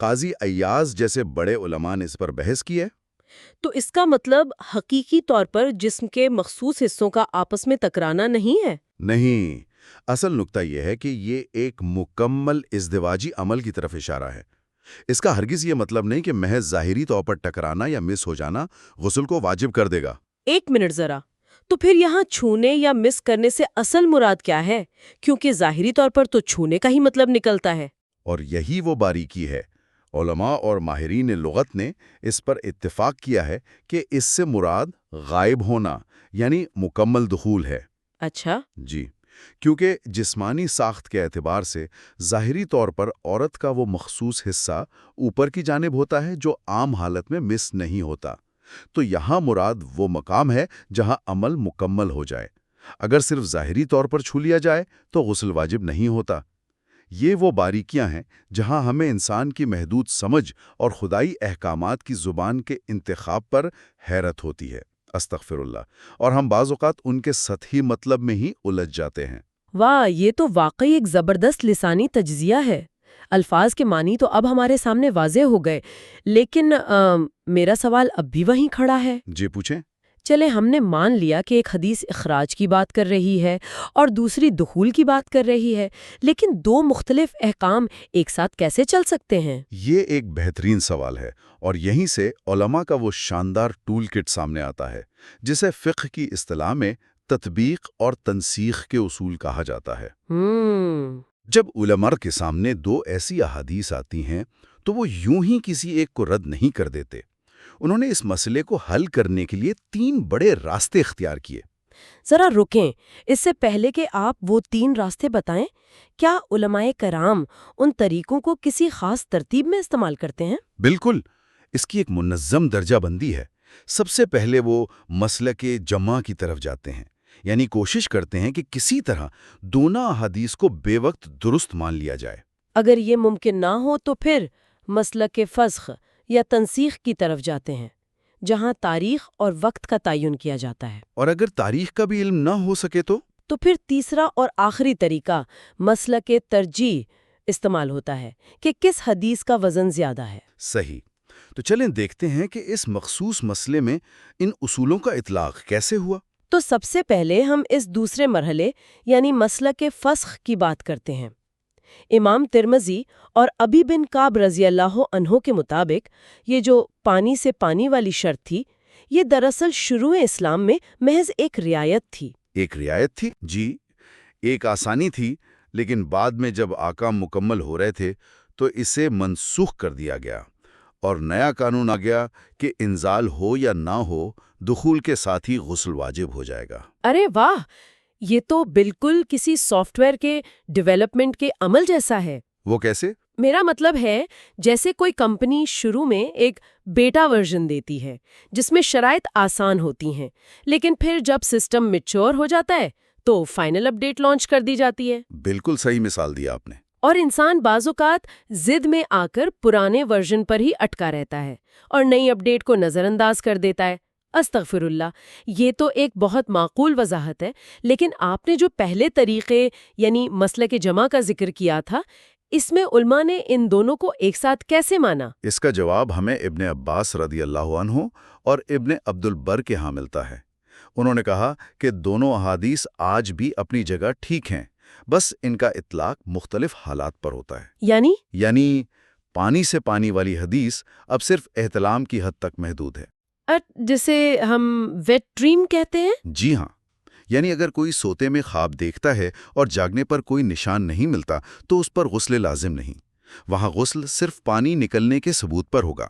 قاضی ایاز جیسے بڑے علماء نے اس پر بحث کی ہے۔ تو اس کا مطلب حقیقی طور پر جسم کے مخصوص حصوں کا آپس میں ٹکرانا نہیں ہے؟ نہیں، اصل نقطہ یہ ہے کہ یہ ایک مکمل ازدواجی عمل کی طرف اشارہ ہے۔ اس کا ہرگز یہ مطلب نہیں کہ محض ظاہری طور پر ٹکرانا یا مس ہو جانا غسل کو واجب کر دے گا۔ ایک منٹ ذرا، تو پھر یہاں چھونے یا مس کرنے سے اصل مراد کیا ہے؟ کیونکہ ظاہری طور پر تو چھونے کا ہی مطلب نکلتا ہے۔ اور یہی وہ باریکی ہے۔ علماء اور ماہرین لغت نے اس پر اتفاق کیا ہے کہ اس سے مراد غائب ہونا یعنی مکمل دخول ہے۔ اچھا۔ جی، کیونکہ جسمانی ساخت کے اعتبار سے ظاہری طور پر عورت کا وہ مخصوص حصہ اوپر کی جانب ہوتا ہے جو عام حالت میں مس نہیں ہوتا۔ تو یہاں مراد وہ مقام ہے جہاں عمل مکمل ہو جائے۔ اگر صرف ظاہری طور پر چھو لیا جائے تو غسل واجب نہیں ہوتا۔ یہ وہ باریکیاں ہیں جہاں ہمیں انسان کی محدود سمجھ اور خدائی احکامات کی زبان کے انتخاب پر حیرت ہوتی ہے، استغفر اللہ، اور ہم بعض اوقات ان کے سطحی مطلب میں ہی الجھ جاتے ہیں۔ واہ، یہ تو واقعی ایک زبردست لسانی تجزیہ ہے۔ الفاظ کے معنی تو اب ہمارے سامنے واضح ہو گئے، لیکن میرا سوال اب بھی وہیں کھڑا ہے۔ جی پوچھیں۔ چلے ہم نے مان لیا کہ ایک حدیث اخراج کی بات کر رہی ہے اور دوسری دخول کی بات کر رہی ہے، لیکن دو مختلف احکام ایک ساتھ کیسے چل سکتے ہیں؟ یہ ایک بہترین سوال ہے، اور یہیں سے علماء کا وہ شاندار ٹول کٹ سامنے آتا ہے جسے فقہ کی اصطلاح میں تطبیق اور تنسیخ کے اصول کہا جاتا ہے۔ جب علماء کے سامنے دو ایسی احادیث آتی ہیں تو وہ یوں ہی کسی ایک کو رد نہیں کر دیتے۔ انہوں نے اس مسئلے کو حل کرنے کے لیے 3 بڑے راستے اختیار کیے۔ ذرا رکیں، اس سے پہلے کہ آپ وہ 3 راستے بتائیں، کیا علماء کرام ان طریقوں کو کسی خاص ترتیب میں استعمال کرتے ہیں؟ بالکل، اس کی ایک منظم درجہ بندی ہے۔ سب سے پہلے وہ مسلک جمع کی طرف جاتے ہیں، یعنی کوشش کرتے ہیں کہ کسی طرح دونوں احادیث کو بے وقت درست مان لیا جائے۔ اگر یہ ممکن نہ ہو تو پھر مسلک فسخ یا تنسیخ کی طرف جاتے ہیں، جہاں تاریخ اور وقت کا تعین کیا جاتا ہے۔ اور اگر تاریخ کا بھی علم نہ ہو سکے تو پھر تیسرا اور آخری طریقہ مسلک ترجیح استعمال ہوتا ہے کہ کس حدیث کا وزن زیادہ ہے۔ صحیح۔ تو چلیں دیکھتے ہیں کہ اس مخصوص مسئلے میں ان اصولوں کا اطلاق کیسے ہوا۔ تو سب سے پہلے ہم اس دوسرے مرحلے یعنی مسلک فسخ کی بات کرتے ہیں۔ امام ترمذی اور ابی بن کعب رضی اللہ عنہ کے مطابق یہ جو پانی سے پانی والی شرط تھی، یہ دراصل شروع اسلام میں محض ایک رعایت تھی۔ ایک رعایت تھی؟ جی، ایک آسانی تھی، لیکن بعد میں جب احکام مکمل ہو رہے تھے تو اسے منسوخ کر دیا گیا اور نیا قانون آ گیا کہ انزال ہو یا نہ ہو، دخول کے ساتھ ہی غسل واجب ہو جائے گا۔ ارے واہ، یہ تو بالکل کسی سافٹ ویئر کے ڈیولپمنٹ کے عمل جیسا ہے۔ وہ کیسے؟ میرا مطلب ہے جیسے کوئی کمپنی شروع میں ایک بیٹا ورژن دیتی ہے جس میں شرائط آسان ہوتی ہیں، لیکن پھر جب سسٹم میچور ہو جاتا ہے تو فائنل اپ ڈیٹ لانچ کر دی جاتی ہے۔ بالکل صحیح مثال دیا آپ نے۔ اور انسان بعض اوقات ضد میں آ کر پرانے ورژن پر ہی اٹکا رہتا ہے اور نئی اپ ڈیٹ کو نظر انداز کر دیتا ہے۔ استغفر اللہ، یہ تو ایک بہت معقول وضاحت ہے، لیکن آپ نے جو پہلے طریقے یعنی مسلک جمع کا ذکر کیا تھا، اس میں علماء نے ان دونوں کو ایک ساتھ کیسے مانا؟ اس کا جواب ہمیں ابن عباس رضی اللہ عنہ اور ابن عبد البر کے ہاں ملتا ہے۔ انہوں نے کہا کہ دونوں احادیث آج بھی اپنی جگہ ٹھیک ہیں، بس ان کا اطلاق مختلف حالات پر ہوتا ہے۔ یعنی پانی سے پانی والی حدیث اب صرف احتلام کی حد تک محدود ہے، جسے ہم ویٹ ڈریم کہتے ہیں۔ جی ہاں، یعنی اگر کوئی سوتے میں خواب دیکھتا ہے اور جاگنے پر کوئی نشان نہیں ملتا تو اس پر غسل لازم نہیں، وہاں غسل صرف پانی نکلنے کے ثبوت پر ہوگا،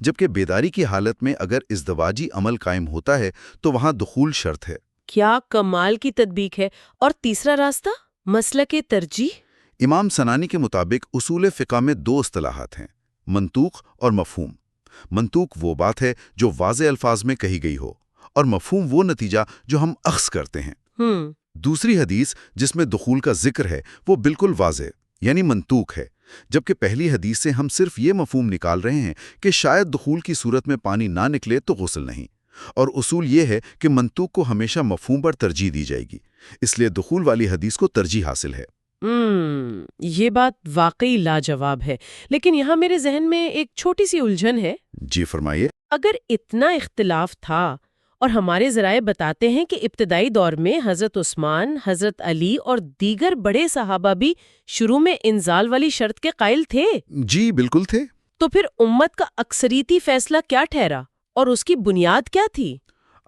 جبکہ بیداری کی حالت میں اگر ازدواجی عمل قائم ہوتا ہے تو وہاں دخول شرط ہے۔ کیا کمال کی تطبیق ہے۔ اور تیسرا راستہ مسلک ترجیح؟ امام سنانی کے مطابق اصول فقہ میں 2 اصطلاحات ہیں، منطوق اور مفہوم۔ منطوق وہ بات ہے جو واضح الفاظ میں کہی گئی ہو، اور مفہوم وہ نتیجہ جو ہم اخذ کرتے ہیں۔ دوسری حدیث جس میں دخول کا ذکر ہے وہ بالکل واضح یعنی منطوق ہے، جبکہ پہلی حدیث سے ہم صرف یہ مفہوم نکال رہے ہیں کہ شاید دخول کی صورت میں پانی نہ نکلے تو غسل نہیں، اور اصول یہ ہے کہ منطوق کو ہمیشہ مفہوم پر ترجیح دی جائے گی، اس لیے دخول والی حدیث کو ترجیح حاصل ہے۔ یہ بات واقعی لاجواب ہے، لیکن یہاں میرے ذہن میں ایک چھوٹی سی الجھن ہے۔ جی فرمائیے۔ اگر اتنا اختلاف تھا اور ہمارے ذرائع بتاتے ہیں کہ ابتدائی دور میں حضرت عثمان، حضرت علی اور دیگر بڑے صحابہ بھی شروع میں انزال والی شرط کے قائل تھے، جی بالکل تھے۔ تو پھر امت کا اکثریتی فیصلہ کیا ٹھہرا اور اس کی بنیاد کیا تھی؟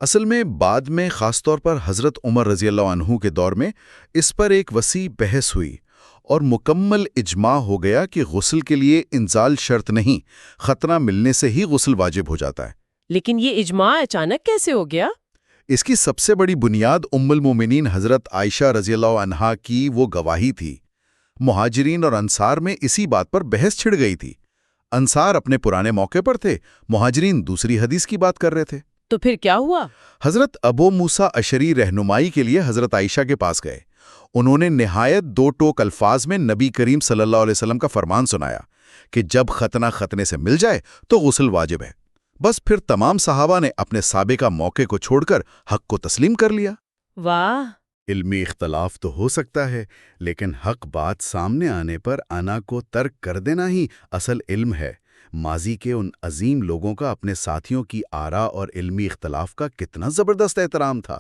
اصل میں بعد میں خاص طور پر حضرت عمر رضی اللہ عنہ کے دور میں اس پر ایک وسیع بحث ہوئی اور مکمل اجماع ہو گیا کہ غسل کے لیے انزال شرط نہیں، خطرہ ملنے سے ہی غسل واجب ہو جاتا ہے۔ لیکن یہ اجماع اچانک کیسے ہو گیا؟ اس کی سب سے بڑی بنیاد ام المومنین حضرت عائشہ رضی اللہ عنہا کی وہ گواہی تھی۔ مہاجرین اور انصار میں اسی بات پر بحث چھڑ گئی تھی۔ انصار اپنے پرانے موقع پر تھے، مہاجرین دوسری حدیث کی بات کر رہے تھے۔ تو پھر کیا ہوا؟ حضرت ابو موسیٰ اشعری رہنمائی کے لیے حضرت عائشہ کے پاس گئے۔ انہوں نے نہایت دو ٹوک الفاظ میں نبی کریم صلی اللہ علیہ وسلم کا فرمان سنایا کہ جب ختنہ ختنے سے مل جائے تو غسل واجب ہے۔ بس پھر تمام صحابہ نے اپنے سابقہ موقع کو چھوڑ کر حق کو تسلیم کر لیا۔ واہ! علمی اختلاف تو ہو سکتا ہے، لیکن حق بات سامنے آنے پر انا کو ترک کر دینا ہی اصل علم ہے۔ ماضی کے ان عظیم لوگوں کا اپنے ساتھیوں کی آراء اور علمی اختلاف کا کتنا زبردست احترام تھا۔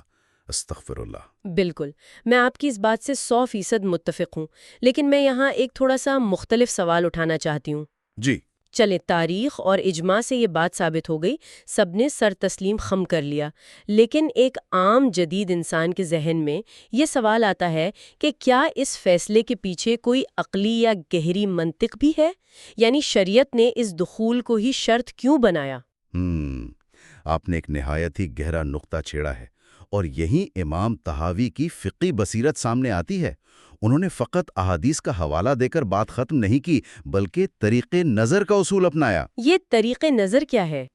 استغفر اللہ۔ بالکل، میں آپ کی اس بات سے 100% متفق ہوں، لیکن میں یہاں ایک تھوڑا سا مختلف سوال اٹھانا چاہتی ہوں۔ جی چلے، تاریخ اور اجماع سے یہ بات ثابت ہو گئی، سب نے سر تسلیم خم کر لیا، لیکن ایک عام جدید انسان کے ذہن میں یہ سوال آتا ہے کہ کیا اس فیصلے کے پیچھے کوئی عقلی یا گہری منطق بھی ہے؟ یعنی شریعت نے اس دخول کو ہی شرط کیوں بنایا؟ آپ نے ایک نہایت ہی گہرا نقطہ چھیڑا ہے، اور یہی امام طحاوی کی فقی بصیرت سامنے آتی ہے۔ انہوں نے فقط احادیث کا حوالہ دے کر بات ختم نہیں کی، بلکہ طریق نظر کا اصول اپنایا۔ یہ طریق نظر کیا ہے؟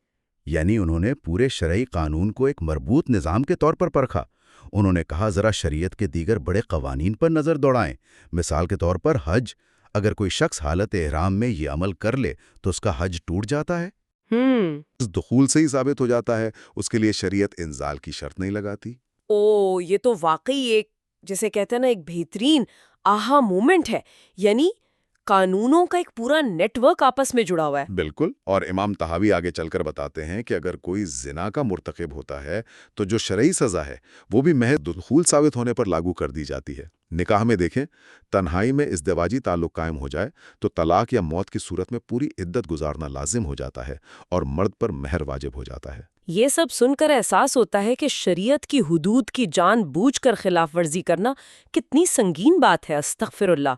یعنی انہوں نے پورے شرعی قانون کو ایک مربوط نظام کے طور پر پرکھا۔ انہوں نے کہا ذرا شریعت کے دیگر بڑے قوانین پر نظر دوڑائیں۔ مثال کے طور پر حج، اگر کوئی شخص حالت احرام میں یہ عمل کر لے تو اس کا حج ٹوٹ جاتا ہے، اس دخول سے ہی ثابت ہو جاتا ہے، اس کے لیے شریعت انزال کی شرط نہیں لگاتی۔ یہ تو واقعی ایک، جسے کہتے ہیں نا، ایک بہترین آہا مومنٹ ہے، یعنی قانونوں کا ایک پورا نیٹ ورک آپس میں جڑا ہوا ہے۔ بالکل، اور امام طحاوی آگے چل کر بتاتے ہیں کہ اگر کوئی زنا کا مرتکب ہوتا ہے تو جو شرعی سزا ہے وہ بھی محض دخول ثابت ہونے پر لاگو کر دی جاتی ہے۔ نکاح میں دیکھیں، تنہائی میں ازدواجی تعلق قائم ہو جائے تو طلاق یا موت کی صورت میں پوری عدت گزارنا لازم ہو جاتا ہے اور مرد پر مہر واجب ہو جاتا ہے۔ یہ سب سن کر احساس ہوتا ہے کہ شریعت کی حدود کی جان بوجھ کر خلاف ورزی کرنا کتنی سنگین بات ہے۔ استغفر اللہ۔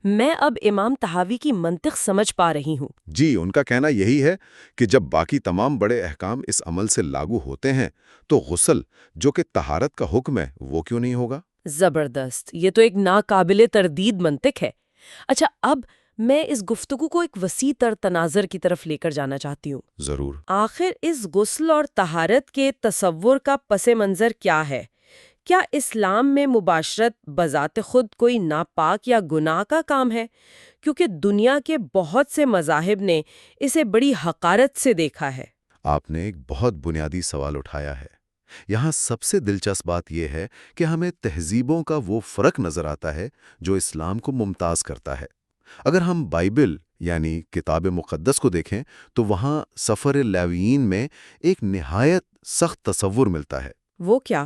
میں اب امام طحاوی کی منطق سمجھ پا رہی ہوں۔ جی، ان کا کہنا یہی ہے کہ جب باقی تمام بڑے احکام اس عمل سے لاگو ہوتے ہیں تو غسل، جو کہ طہارت کا حکم ہے، وہ کیوں نہیں ہوگا؟ زبردست، یہ تو ایک ناقابل تردید منطق ہے۔ اچھا، اب میں اس گفتگو کو ایک وسیع تر تناظر کی طرف لے کر جانا چاہتی ہوں۔ ضرور۔ آخر اس غسل اور طہارت کے تصور کا پس منظر کیا ہے؟ کیا اسلام میں مباشرت بذات خود کوئی ناپاک یا گناہ کا کام ہے؟ کیونکہ دنیا کے بہت سے مذاہب نے اسے بڑی حقارت سے دیکھا ہے۔ آپ نے ایک بہت بنیادی سوال اٹھایا ہے۔ یہاں سب سے دلچسپ بات یہ ہے کہ ہمیں تہذیبوں کا وہ فرق نظر آتا ہے جو اسلام کو ممتاز کرتا ہے۔ اگر ہم بائبل یعنی کتاب مقدس کو دیکھیں تو وہاں سفر لاویین میں ایک نہایت سخت تصور ملتا ہے۔ وہ کیا؟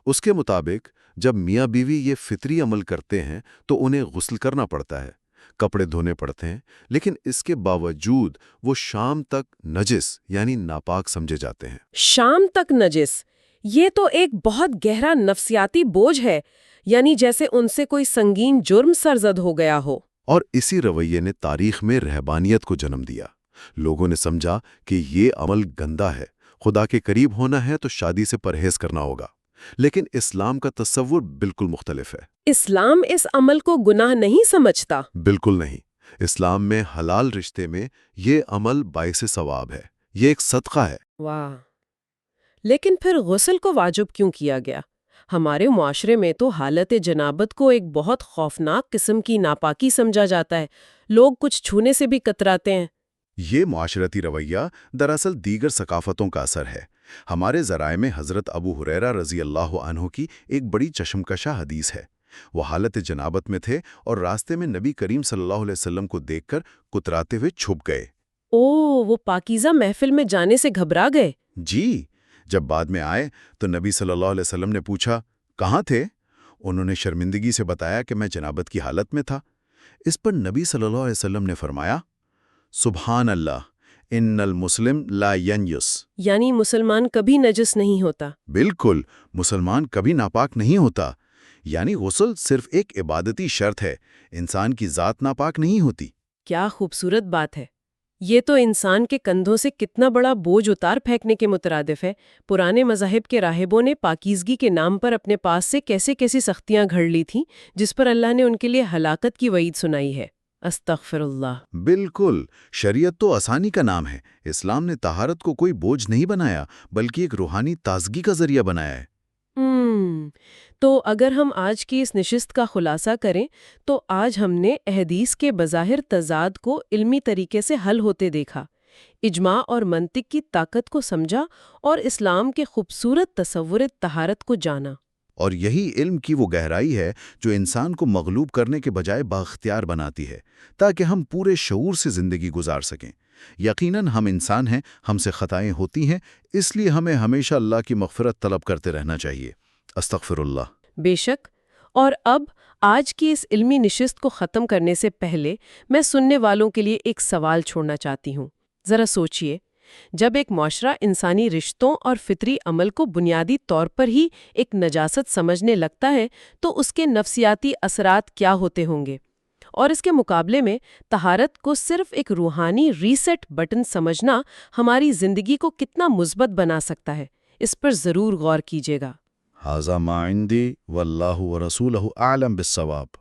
اس کے مطابق جب میاں بیوی یہ فطری عمل کرتے ہیں تو انہیں غسل کرنا پڑتا ہے، کپڑے دھونے پڑتے ہیں، لیکن اس کے باوجود وہ شام تک نجس یعنی ناپاک سمجھے جاتے ہیں۔ شام تک نجس، یہ تو ایک بہت گہرا نفسیاتی بوجھ ہے، یعنی جیسے ان سے کوئی سنگین جرم سرزد ہو گیا ہو۔ اور اسی رویے نے تاریخ میں رہبانیت کو جنم دیا۔ لوگوں نے سمجھا کہ یہ عمل گندا ہے، خدا کے قریب ہونا ہے تو شادی سے پرہیز کرنا ہوگا۔ لیکن اسلام کا تصور بالکل مختلف ہے۔ اسلام اس عمل کو گناہ نہیں سمجھتا۔ بالکل نہیں۔ اسلام میں حلال رشتے میں یہ عمل باعث ثواب ہے، یہ ایک صدقہ ہے۔ واہ! لیکن پھر غسل کو واجب کیوں کیا گیا؟ ہمارے معاشرے میں تو حالت جنابت کو ایک بہت خوفناک قسم کی ناپاکی سمجھا جاتا ہے، لوگ کچھ چھونے سے بھی کتراتے ہیں۔ یہ معاشرتی رویہ دراصل دیگر ثقافتوں کا اثر ہے۔ ہمارے ذرائع میں حضرت ابو ہریرہ رضی اللہ عنہ کی ایک بڑی چشمکشا حدیث ہے وہ حالت جنابت میں تھے اور راستے میں نبی کریم صلی اللہ علیہ وسلم کو دیکھ کر کتراتے ہوئے چھپ گئے۔ وہ پاکیزہ محفل میں جانے سے گھبرا گئے؟ جی، جب بعد میں آئے تو نبی صلی اللہ علیہ وسلم نے پوچھا، کہاں تھے؟ انہوں نے شرمندگی سے بتایا کہ میں جنابت کی حالت میں تھا۔ اس پر نبی صلی اللہ علیہ وسلم نے فرمایا، سبحان اللہ، ان المسلم لا ینجس، یعنی مسلمان کبھی نجس نہیں ہوتا۔ بالکل، مسلمان کبھی ناپاک نہیں ہوتا۔ یعنی غسل صرف ایک عبادتی شرط ہے، انسان کی ذات ناپاک نہیں ہوتی۔ کیا خوبصورت بات ہے! یہ تو انسان کے کندھوں سے کتنا بڑا بوجھ اتار پھینکنے کے مترادف ہے۔ پرانے مذاہب کے راہبوں نے پاکیزگی کے نام پر اپنے پاس سے کیسے کیسی سختیاں گھڑ لی تھیں، جس پر اللہ نے ان کے لیے ہلاکت کی وعید سنائی ہے۔ استغفر اللہ۔ بالکل، شریعت تو آسانی کا نام ہے۔ اسلام نے طہارت کو کوئی بوجھ نہیں بنایا، بلکہ ایک روحانی تازگی کا ذریعہ بنایا ہے۔ تو اگر ہم آج کی اس نشست کا خلاصہ کریں تو آج ہم نے احادیث کے بظاہر تضاد کو علمی طریقے سے حل ہوتے دیکھا، اجماع اور منطق کی طاقت کو سمجھا اور اسلام کے خوبصورت تصور طہارت کو جانا۔ اور یہی علم کی وہ گہرائی ہے جو انسان کو مغلوب کرنے کے بجائے بااختیار بناتی ہے، تاکہ ہم پورے شعور سے زندگی گزار سکیں۔ یقیناً ہم انسان ہیں، ہم سے خطائیں ہوتی ہیں، اس لیے ہمیں ہمیشہ اللہ کی مغفرت طلب کرتے رہنا چاہیے۔ استغفر اللہ۔ بے شک۔ اور اب آج کی اس علمی نشست کو ختم کرنے سے پہلے میں سننے والوں کے لیے ایک سوال چھوڑنا چاہتی ہوں۔ ذرا سوچئے، جب ایک معاشرہ انسانی رشتوں اور فطری عمل کو بنیادی طور پر ہی ایک نجاست سمجھنے لگتا ہے تو اس کے نفسیاتی اثرات کیا ہوتے ہوں گے؟ اور اس کے مقابلے میں طہارت کو صرف ایک روحانی ریسیٹ بٹن سمجھنا ہماری زندگی کو کتنا مثبت بنا سکتا ہے؟ اس پر ضرور غور کیجیے گا۔ ھذا ما عندی واللہ ورسولہ اعلم بالصواب۔